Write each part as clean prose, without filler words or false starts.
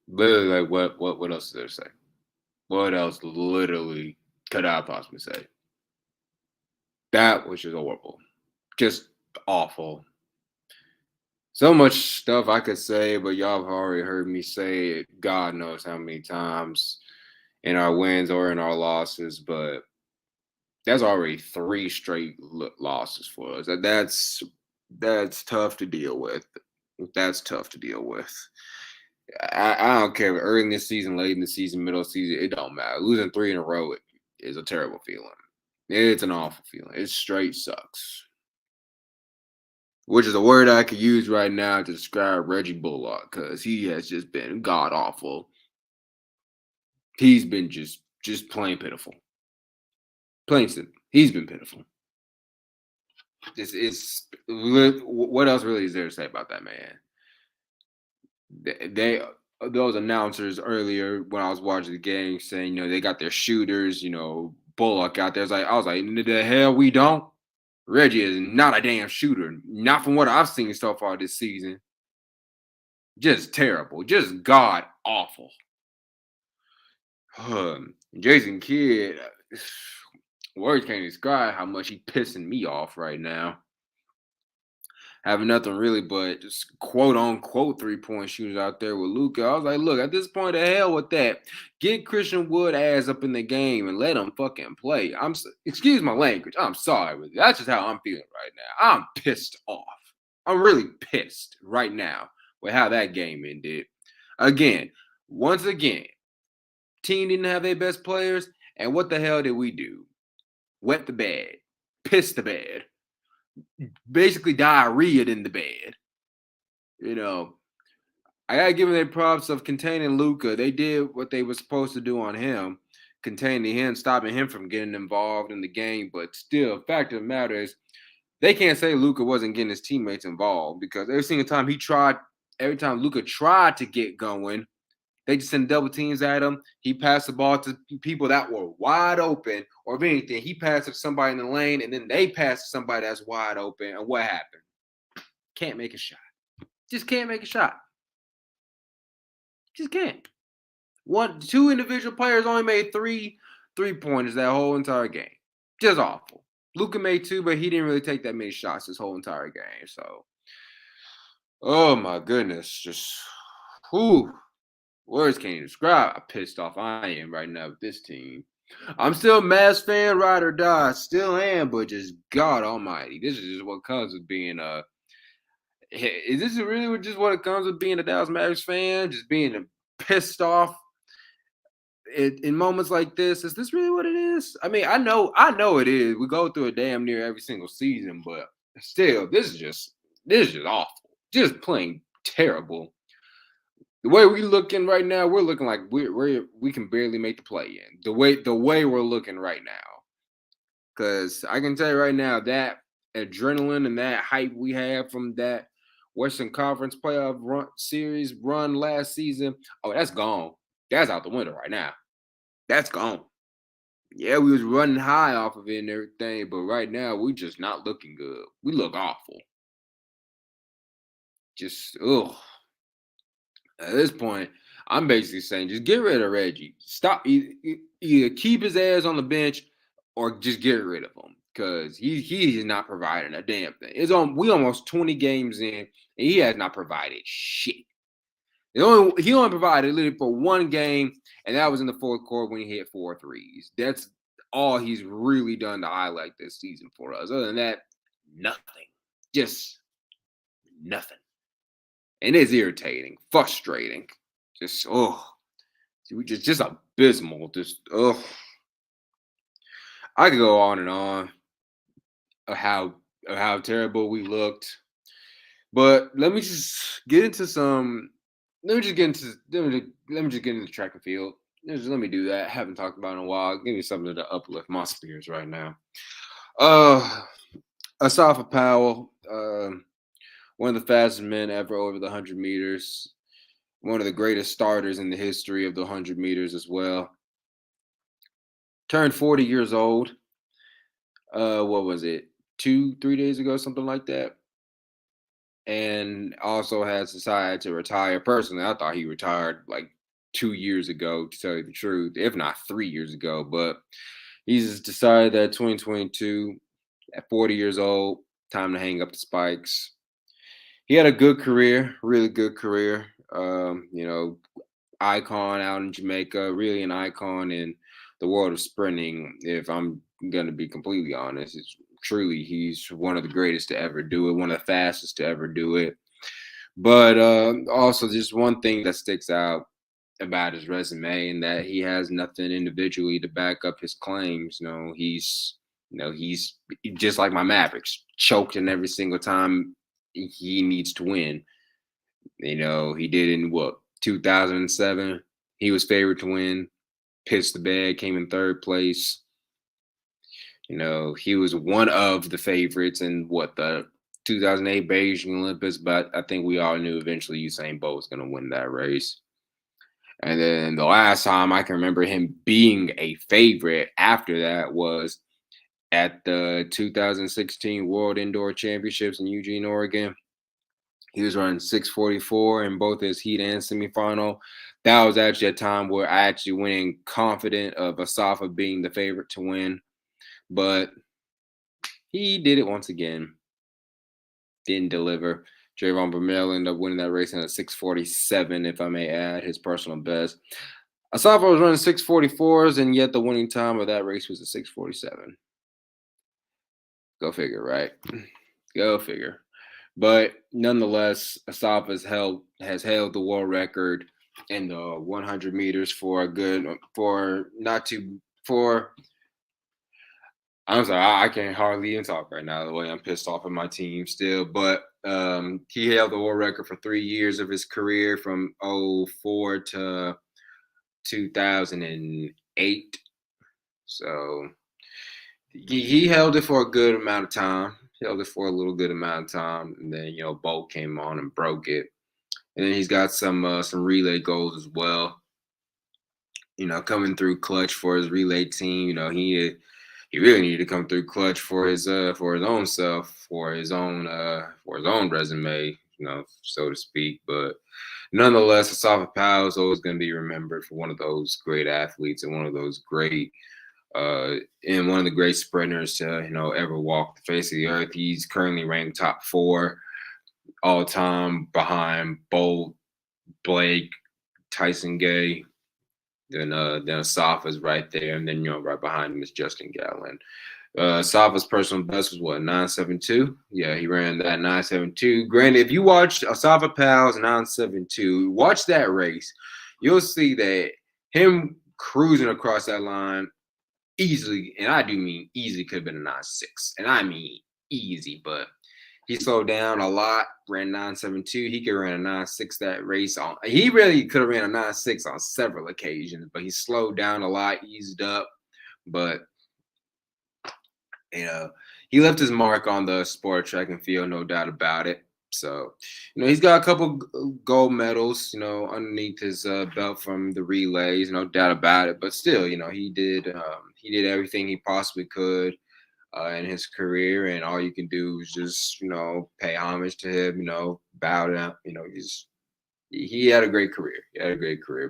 Literally, like what else is there to say? What else literally could I possibly say? That was just horrible. Just awful. So much stuff I could say, but y'all have already heard me say it God knows how many times in our wins or in our losses, but that's already 3 straight losses for us. That's tough to deal with. That's tough to deal with. I don't care if early in the season, late in the season, middle of the season, it don't matter. Losing 3 in a row is a terrible feeling. It's an awful feeling. It straight sucks. Which is a word I could use right now to describe Reggie Bullock, because he has just been god awful. He's been just plain pitiful. Plain simple. He's been pitiful. What else really is there to say about that man? Those announcers earlier when I was watching the game saying, they got their shooters, Bullock out there. I was like, the hell we don't. Reggie is not a damn shooter. Not from what I've seen so far this season. Just terrible. Just god awful. Jason Kidd, words can't describe how much he's pissing me off right now. Having nothing really but just quote unquote 3-point shooters out there with Luka. I was like, look, at this point, the hell with that. Get Christian Wood ass up in the game and let him fucking play. Excuse my language. I'm sorry, but that's just how I'm feeling right now. I'm pissed off. I'm really pissed right now with how that game ended. Once again, team didn't have their best players, and what the hell did we do? Wet the bed, piss the bed, basically diarrhea in the bed. I gotta give them their props of containing Luka. They did what they were supposed to do on him, containing him, stopping him from getting involved in the game. But still, fact of the matter is, they can't say Luka wasn't getting his teammates involved, because every single time Luka tried to get going, they just send double teams at him. He passed the ball to people that were wide open, or if anything, he passed it to somebody in the lane, and then they passed to somebody that's wide open. And what happened? Can't make a shot. Just can't make a shot. Just can't. Two individual players only made 3-pointers that whole entire game. Just awful. Luka made 2, but he didn't really take that many shots this whole entire game. So, oh my goodness, just words can't even describe how pissed off I am right now with this team. I'm still a MAVS fan, ride or die. Still am, but just God Almighty, this is just what comes with being Is this really just what it comes with being a Dallas Mavericks fan? Just being pissed off in moments like this? Is this really what it is? I mean, I know it is. We go through it damn near every single season, but still, this is just awful. Just plain terrible. The way we're looking right now, we're looking like we can barely make the play in. The way we're looking right now, because I can tell you right now that adrenaline and that hype we have from that Western Conference playoff series run last season, that's gone. That's out the window right now. That's gone. Yeah, we was running high off of it and everything, but right now we just not looking good. We look awful. Just at this point, I'm basically saying just get rid of Reggie. Stop. Either keep his ass on the bench or just get rid of him, because he is not providing a damn thing. We almost 20 games in, and he has not provided shit. He only provided literally for one game, and that was in the fourth quarter when he hit 4 threes. That's all he's really done to highlight this season for us. Other than that, nothing. Just nothing. And it's irritating, frustrating. Just just abysmal. Just I could go on and on of how terrible we looked, but let me just get into track and field. Let me do that. Haven't talked about it in a while. Give me something to uplift my spirits right now. ASAFA Powell, one of the fastest men ever over the 100 meters. One of the greatest starters in the history of the 100 meters as well. Turned 40 years old. What was it? 2, 3 days ago, something like that. And also has decided to retire. Personally, I thought he retired like 2 years ago, to tell you the truth, if not 3 years ago. But he's just decided that 2022, at 40 years old, time to hang up the spikes. He had a good career, really good career. Icon out in Jamaica, really an icon in the world of sprinting. If I'm going to be completely honest, it's truly he's one of the greatest to ever do it, one of the fastest to ever do it. But also, just one thing that sticks out about his resume, and that he has nothing individually to back up his claims. He's just like my Mavericks, choked in every single time he needs to win. He did in what, 2007. He was favored to win, pissed the bed, came in third place. He was one of the favorites in what, the 2008 Beijing Olympics, but I think we all knew eventually Usain Bolt was going to win that race. And then the last time I can remember him being a favorite after that was at the 2016 World Indoor Championships in Eugene, Oregon. He was running 6:44 in both his heat and semifinal. That was actually a time where I actually went in confident of ASAFA being the favorite to win. But he did it once again. Didn't deliver. Javon Bromell ended up winning that race in a 6:47, if I may add, his personal best. ASAFA was running 6:44s, and yet the winning time of that race was a 6:47. Go figure, right? Go figure. But nonetheless, ASAFA has held the world record in the 100 meters for a good for. I'm sorry, I can't hardly even talk right now. The way I'm pissed off at my team still, but he held the world record for 3 years of his career, from 04 to 2008. So he held it for a good amount of time. He held it for a little good amount of time, and then Bolt came on and broke it. And then he's got some relay goals as well. Coming through clutch for his relay team. He really needed to come through clutch for his own self, for his own resume, so to speak. But nonetheless, ASAFA Powell is always going to be remembered for one of those great athletes and one of those great and one of the great sprinters to ever walk the face of the earth. He's currently ranked top 4 all time behind Bolt, Blake, Tyson Gay. Then ASAFA's right there, and then right behind him is Justin Gatlin. ASAFA's personal best was what, 9.72? Yeah, he ran that 9.72. Granted, if you watched ASAFA Powell's 9.72, watch that race, you'll see that him cruising across that line easily, and I do mean easily, could have been a 9.6, and I mean easy, but he slowed down a lot, ran 9.72. He could run a 9.6 that race on. He really could have ran a 9.6 on several occasions, but he slowed down a lot, eased up. But he left his mark on the sport, track and field, no doubt about it. So, he's got a couple gold medals, underneath his belt from the relays, no doubt about it. But still, he did everything he possibly could in his career, and all you can do is just pay homage to him, bow down. He had a great career.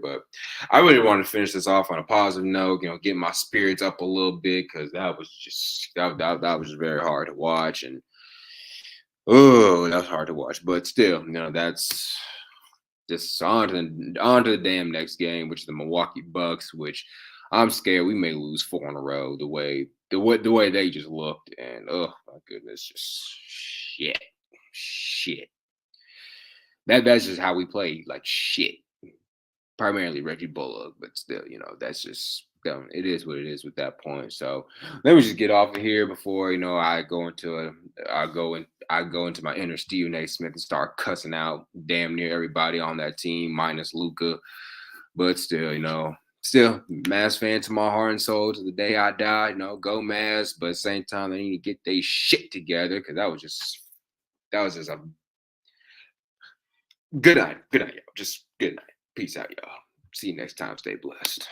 But I really want to finish this off on a positive note, get my spirits up a little bit, because that was just very hard to watch. And that was hard to watch. But still, that's just on to the damn next game, which is the Milwaukee Bucks, which I'm scared we may lose 4 in a row, the way they just looked. And oh my goodness, just shit. That's just how we play, like shit. Primarily Reggie Bullock, but still, that's just it is what it is with that point. So let me just get off of here before I go into my inner Stephen A. Smith and start cussing out damn near everybody on that team minus Luka. But still, Mavs fan to my heart and soul to the day I die. Go Mavs, but at the same time they need to get their shit together, because that was just a good night. Good night, y'all. Just good night. Peace out, y'all. See you next time. Stay blessed.